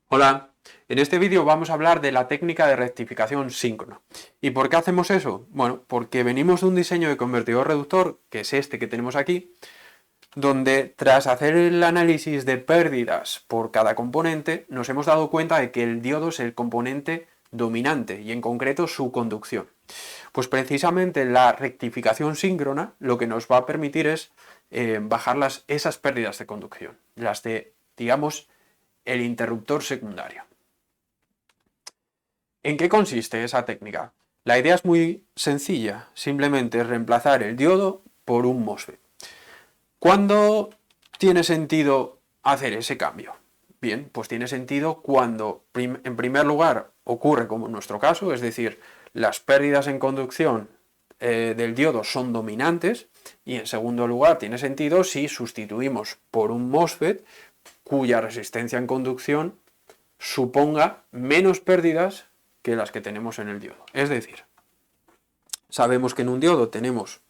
Hola, en este vídeo vamos a hablar de la técnica de rectificación síncrona. ¿Y por qué hacemos eso? Bueno, porque venimos de un diseño de convertidor reductor, que es este que tenemos aquí, donde tras hacer el análisis de pérdidas por cada componente, nos hemos dado cuenta de que el diodo es el componente dominante y en concreto su conducción. Pues precisamente la rectificación síncrona lo que nos va a permitir es bajar esas pérdidas de conducción, las de, digamos, el interruptor secundario. ¿En qué consiste esa técnica? La idea es muy sencilla, simplemente reemplazar el diodo por un MOSFET. ¿Cuándo tiene sentido hacer ese cambio? Bien, pues tiene sentido cuando, en primer lugar, ocurre como en nuestro caso, es decir, las pérdidas en conducción del diodo son dominantes, y en segundo lugar tiene sentido si sustituimos por un MOSFET cuya resistencia en conducción suponga menos pérdidas que las que tenemos en el diodo. Es decir, sabemos que en un diodo tenemos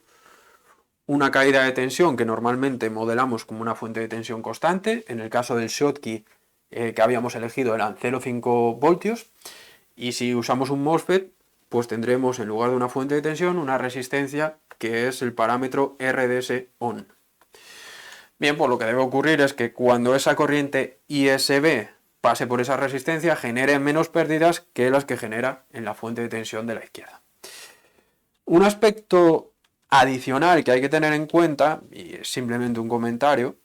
una caída de tensión que normalmente modelamos como una fuente de tensión constante. En el caso del Schottky que habíamos elegido eran 0,5 voltios, y si usamos un MOSFET pues tendremos en lugar de una fuente de tensión una resistencia que es el parámetro RDS-ON. Bien, pues lo que debe ocurrir es que cuando esa corriente ISB pase por esa resistencia genere menos pérdidas que las que genera en la fuente de tensión de la izquierda. Un aspecto adicional que hay que tener en cuenta, y es simplemente un comentario,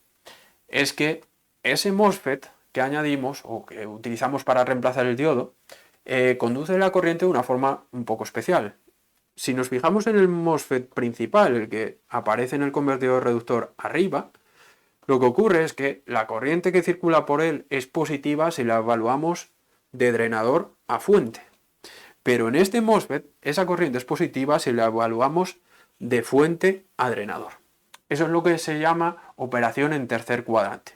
es que ese MOSFET que añadimos o que utilizamos para reemplazar el diodo conduce la corriente de una forma un poco especial. Si nos fijamos en el MOSFET principal, el que aparece en el convertidor reductor arriba, lo que ocurre es que la corriente que circula por él es positiva si la evaluamos de drenador a fuente. Pero en este MOSFET esa corriente es positiva si la evaluamos de fuente a drenador. Eso es lo que se llama operación en tercer cuadrante.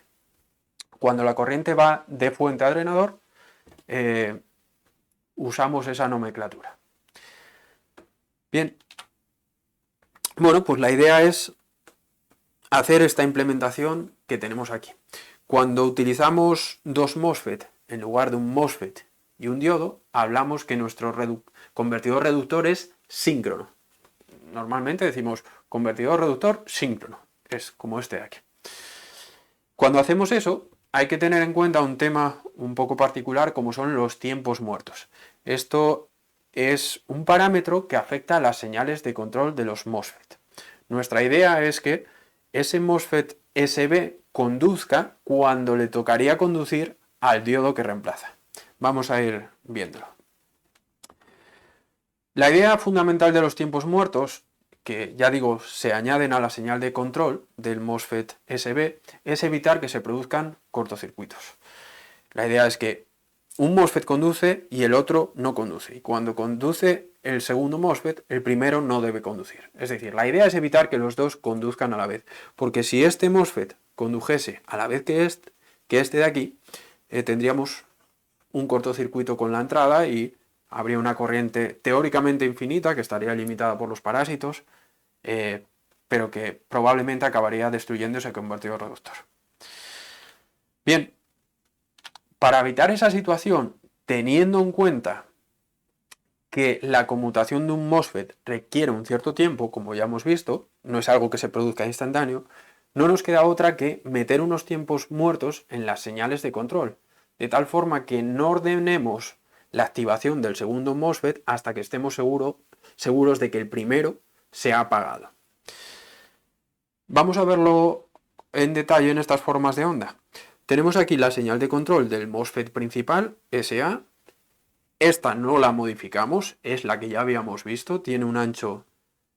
Cuando la corriente va de fuente a drenador, usamos esa nomenclatura. Bien, bueno, pues la idea es hacer esta implementación que tenemos aquí. Cuando utilizamos dos MOSFET en lugar de un MOSFET y un diodo, hablamos que nuestro convertidor reductor es síncrono. Normalmente decimos convertidor reductor síncrono, es como este de aquí. Cuando hacemos eso, hay que tener en cuenta un tema un poco particular como son los tiempos muertos. Esto es un parámetro que afecta a las señales de control de los MOSFET. Nuestra idea es que ese MOSFET SB conduzca cuando le tocaría conducir al diodo que reemplaza. Vamos a ir viéndolo. La idea fundamental de los tiempos muertos, que ya digo se añaden a la señal de control del MOSFET SB, es evitar que se produzcan cortocircuitos. La idea es que un MOSFET conduce y el otro no conduce, y cuando conduce el segundo MOSFET, el primero no debe conducir. Es decir, la idea es evitar que los dos conduzcan a la vez, porque si este MOSFET condujese a la vez que este de aquí, tendríamos un cortocircuito con la entrada y habría una corriente teóricamente infinita que estaría limitada por los parásitos, pero que probablemente acabaría destruyendo ese convertidor reductor. Bien, para evitar esa situación, teniendo en cuenta que la conmutación de un MOSFET requiere un cierto tiempo, como ya hemos visto, no es algo que se produzca instantáneo, no nos queda otra que meter unos tiempos muertos en las señales de control, de tal forma que no ordenemos la activación del segundo MOSFET hasta que estemos seguros de que el primero se ha apagado. Vamos a verlo en detalle en estas formas de onda. Tenemos aquí la señal de control del MOSFET principal, SA. Esta no la modificamos, es la que ya habíamos visto, tiene un ancho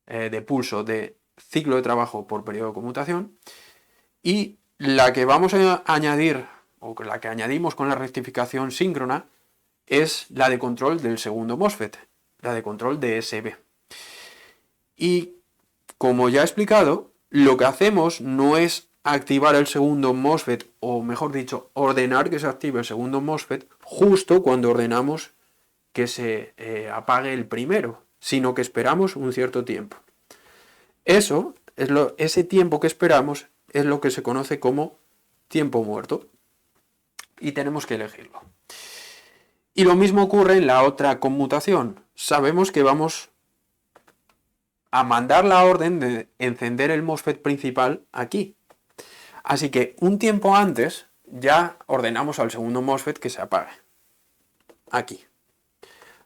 de pulso de ciclo de trabajo por periodo de conmutación. Y la que vamos a añadir, o la que añadimos con la rectificación síncrona, es la de control del segundo MOSFET, la de control de SB. Y como ya he explicado, lo que hacemos no es activar el segundo MOSFET, o mejor dicho, ordenar que se active el segundo MOSFET justo cuando ordenamos que se apague el primero, sino que esperamos un cierto tiempo. Ese tiempo que esperamos es lo que se conoce como tiempo muerto y tenemos que elegirlo. Y lo mismo ocurre en la otra conmutación. Sabemos que vamos a mandar la orden de encender el MOSFET principal aquí. Así que un tiempo antes ya ordenamos al segundo MOSFET que se apague. Aquí.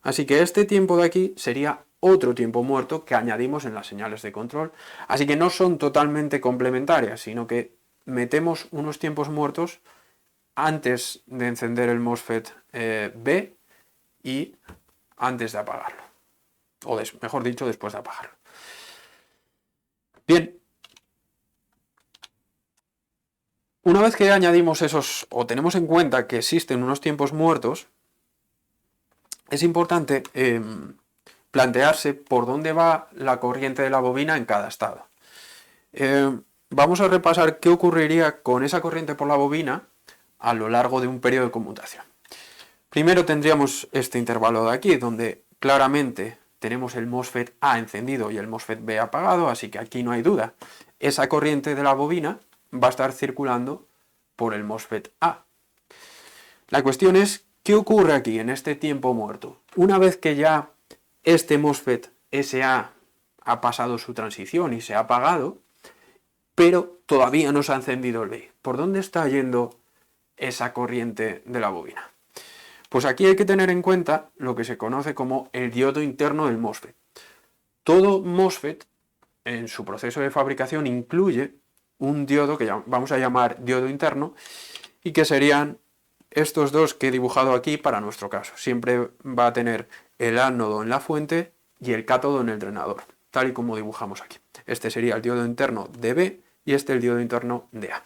Así que este tiempo de aquí sería otro tiempo muerto que añadimos en las señales de control. Así que no son totalmente complementarias, sino que metemos unos tiempos muertos antes de encender el MOSFET B y antes de apagarlo. O mejor dicho, después de apagarlo. Bien. Una vez que añadimos esos, o tenemos en cuenta que existen unos tiempos muertos, es importante plantearse por dónde va la corriente de la bobina en cada estado. Vamos a repasar qué ocurriría con esa corriente por la bobina a lo largo de un periodo de conmutación. Primero tendríamos este intervalo de aquí, donde claramente tenemos el MOSFET A encendido y el MOSFET B apagado, así que aquí no hay duda. Esa corriente de la bobina va a estar circulando por el MOSFET A. La cuestión es, ¿qué ocurre aquí en este tiempo muerto? Una vez que ya este MOSFET SA ha pasado su transición y se ha apagado, pero todavía no se ha encendido el B. ¿Por dónde está yendo esa corriente de la bobina? Pues aquí hay que tener en cuenta lo que se conoce como el diodo interno del MOSFET. Todo MOSFET en su proceso de fabricación incluye un diodo que vamos a llamar diodo interno y que serían estos dos que he dibujado aquí para nuestro caso. Siempre va a tener el ánodo en la fuente y el cátodo en el drenador, tal y como dibujamos aquí. Este sería el diodo interno de B y este el diodo interno de A.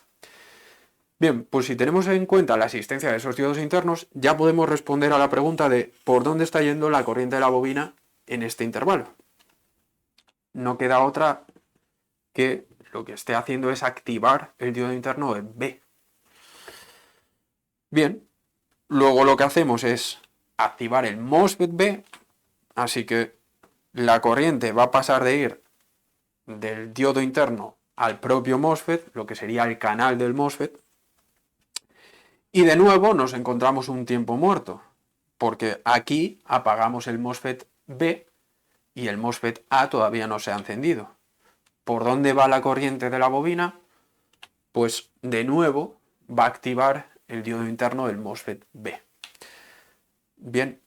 Bien, pues si tenemos en cuenta la existencia de esos diodos internos, ya podemos responder a la pregunta de por dónde está yendo la corriente de la bobina en este intervalo. No queda otra que lo que esté haciendo es activar el diodo interno de B. Bien, luego lo que hacemos es activar el MOSFET B, así que la corriente va a pasar de ir del diodo interno al propio MOSFET, lo que sería el canal del MOSFET, y de nuevo nos encontramos un tiempo muerto, porque aquí apagamos el MOSFET B y el MOSFET A todavía no se ha encendido. ¿Por dónde va la corriente de la bobina? Pues de nuevo va a activar el diodo interno del MOSFET B. Bien.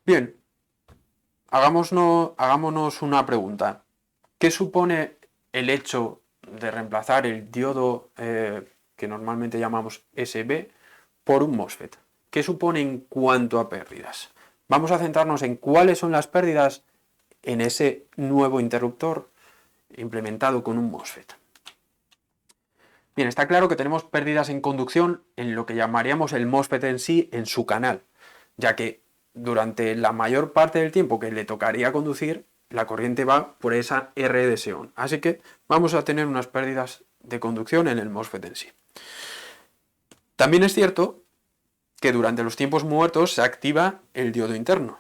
Bien. Hagámonos una pregunta. ¿Qué supone el hecho de reemplazar el diodo que normalmente llamamos SB por un MOSFET? ¿Qué supone en cuanto a pérdidas? Vamos a centrarnos en cuáles son las pérdidas en ese nuevo interruptor implementado con un MOSFET. Bien, está claro que tenemos pérdidas en conducción en lo que llamaríamos el MOSFET en sí, en su canal, ya que durante la mayor parte del tiempo que le tocaría conducir, la corriente va por esa R de Seon. Así que vamos a tener unas pérdidas de conducción en el MOSFET en sí. También es cierto que durante los tiempos muertos se activa el diodo interno.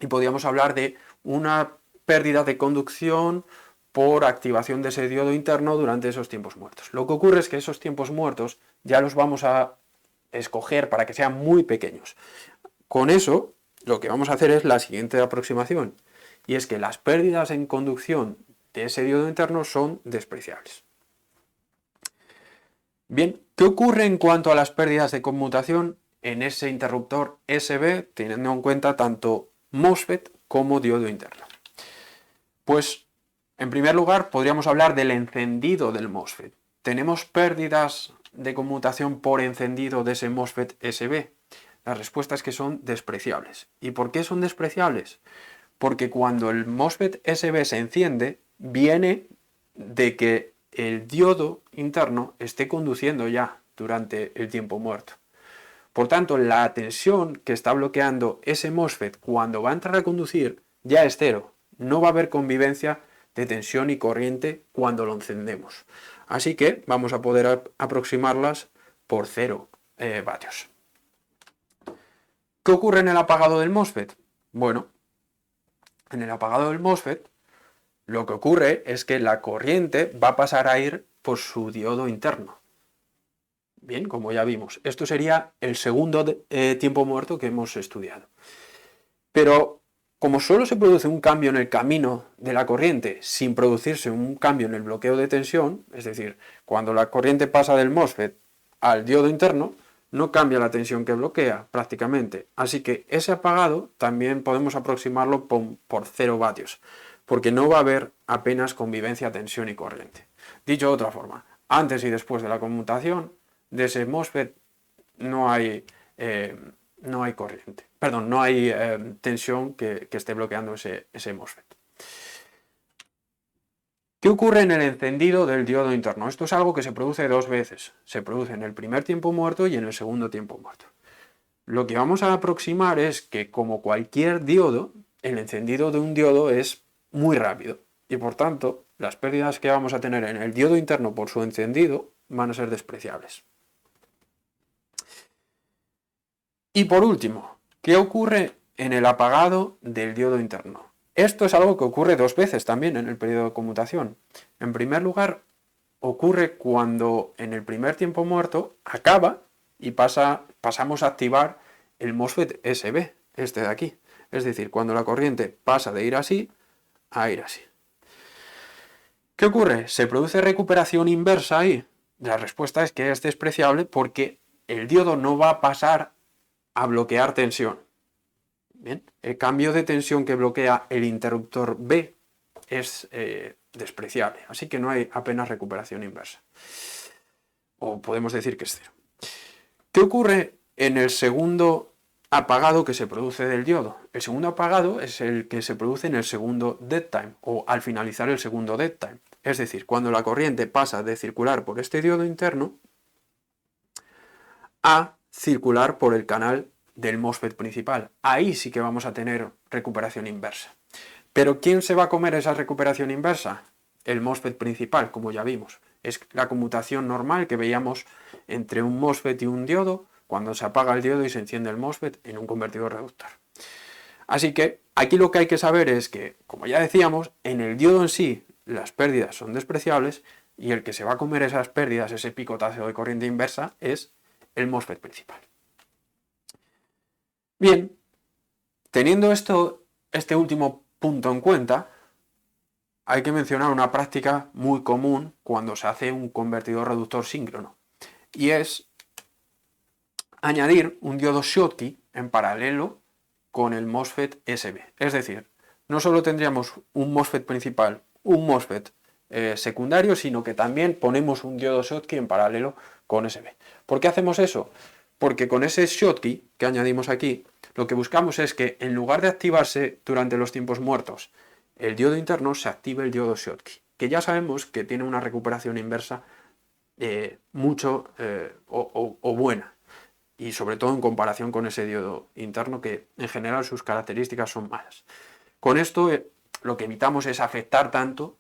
Y podríamos hablar de una pérdida de conducción por activación de ese diodo interno durante esos tiempos muertos. Lo que ocurre es que esos tiempos muertos ya los vamos a escoger para que sean muy pequeños. Con eso, lo que vamos a hacer es la siguiente aproximación, y es que las pérdidas en conducción de ese diodo interno son despreciables. Bien, ¿qué ocurre en cuanto a las pérdidas de conmutación en ese interruptor SB, teniendo en cuenta tanto MOSFET como diodo interno? Pues, en primer lugar, podríamos hablar del encendido del MOSFET. ¿Tenemos pérdidas de conmutación por encendido de ese MOSFET SB? La respuesta es que son despreciables. ¿Y por qué son despreciables? Porque cuando el MOSFET SB se enciende, viene de que el diodo interno esté conduciendo ya durante el tiempo muerto. Por tanto, la tensión que está bloqueando ese MOSFET cuando va a entrar a conducir ya es cero. No va a haber convivencia de tensión y corriente cuando lo encendemos. Así que vamos a poder aproximarlas por 0 vatios. ¿Qué ocurre en el apagado del MOSFET? Bueno, en el apagado del MOSFET lo que ocurre es que la corriente va a pasar a ir por su diodo interno. Bien, como ya vimos, esto sería el segundo tiempo muerto que hemos estudiado. Pero como solo se produce un cambio en el camino de la corriente sin producirse un cambio en el bloqueo de tensión, es decir, cuando la corriente pasa del MOSFET al diodo interno, no cambia la tensión que bloquea prácticamente. Así que ese apagado también podemos aproximarlo por 0 vatios, porque no va a haber apenas convivencia tensión y corriente. Dicho de otra forma, antes y después de la conmutación de ese MOSFET no hay corriente. Perdón, no hay tensión que esté bloqueando ese MOSFET. ¿Qué ocurre en el encendido del diodo interno? Esto es algo que se produce 2 veces. Se produce en el primer tiempo muerto y en el segundo tiempo muerto. Lo que vamos a aproximar es que, como cualquier diodo, el encendido de un diodo es muy rápido. Y por tanto, las pérdidas que vamos a tener en el diodo interno por su encendido van a ser despreciables. Y por último, ¿qué ocurre en el apagado del diodo interno? Esto es algo que ocurre 2 veces también en el periodo de conmutación. En primer lugar, ocurre cuando en el primer tiempo muerto acaba y pasamos a activar el MOSFET SB, este de aquí. Es decir, cuando la corriente pasa de ir así a ir así. ¿Qué ocurre? ¿Se produce recuperación inversa ahí? La respuesta es que es despreciable porque el diodo no va a pasar a bloquear tensión. Bien, el cambio de tensión que bloquea el interruptor B es despreciable, así que no hay apenas recuperación inversa. O podemos decir que es cero. ¿Qué ocurre en el segundo apagado que se produce del diodo? El segundo apagado es el que se produce en el segundo dead time o al finalizar el segundo dead time. Es decir, cuando la corriente pasa de circular por este diodo interno a circular por el canal del MOSFET principal. Ahí sí que vamos a tener recuperación inversa. Pero ¿quién se va a comer esa recuperación inversa? El MOSFET principal, como ya vimos. Es la conmutación normal que veíamos entre un MOSFET y un diodo cuando se apaga el diodo y se enciende el MOSFET en un convertidor reductor. Así que aquí lo que hay que saber es que, como ya decíamos, en el diodo en sí las pérdidas son despreciables y el que se va a comer esas pérdidas, ese picotazo de corriente inversa, es el MOSFET principal. Bien, teniendo este último punto en cuenta, hay que mencionar una práctica muy común cuando se hace un convertidor reductor síncrono, y es añadir un diodo Schottky en paralelo con el MOSFET SB. Es decir, no solo tendríamos un MOSFET principal, un MOSFET secundario, sino que también ponemos un diodo Schottky en paralelo con SB. ¿Por qué hacemos eso? Porque con ese Schottky que añadimos aquí, lo que buscamos es que en lugar de activarse durante los tiempos muertos el diodo interno, se active el diodo Schottky, que ya sabemos que tiene una recuperación inversa buena, y sobre todo en comparación con ese diodo interno, que en general sus características son malas. Con esto lo que evitamos es afectar tanto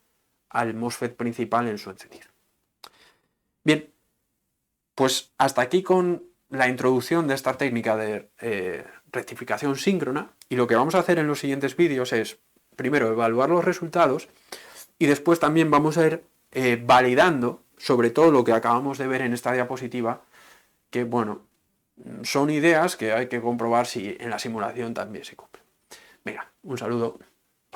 al MOSFET principal en su encendido. Bien, pues hasta aquí con la introducción de esta técnica de rectificación síncrona, y lo que vamos a hacer en los siguientes vídeos es primero evaluar los resultados y después también vamos a ir validando sobre todo lo que acabamos de ver en esta diapositiva, que bueno, son ideas que hay que comprobar si en la simulación también se cumplen. Venga, un saludo.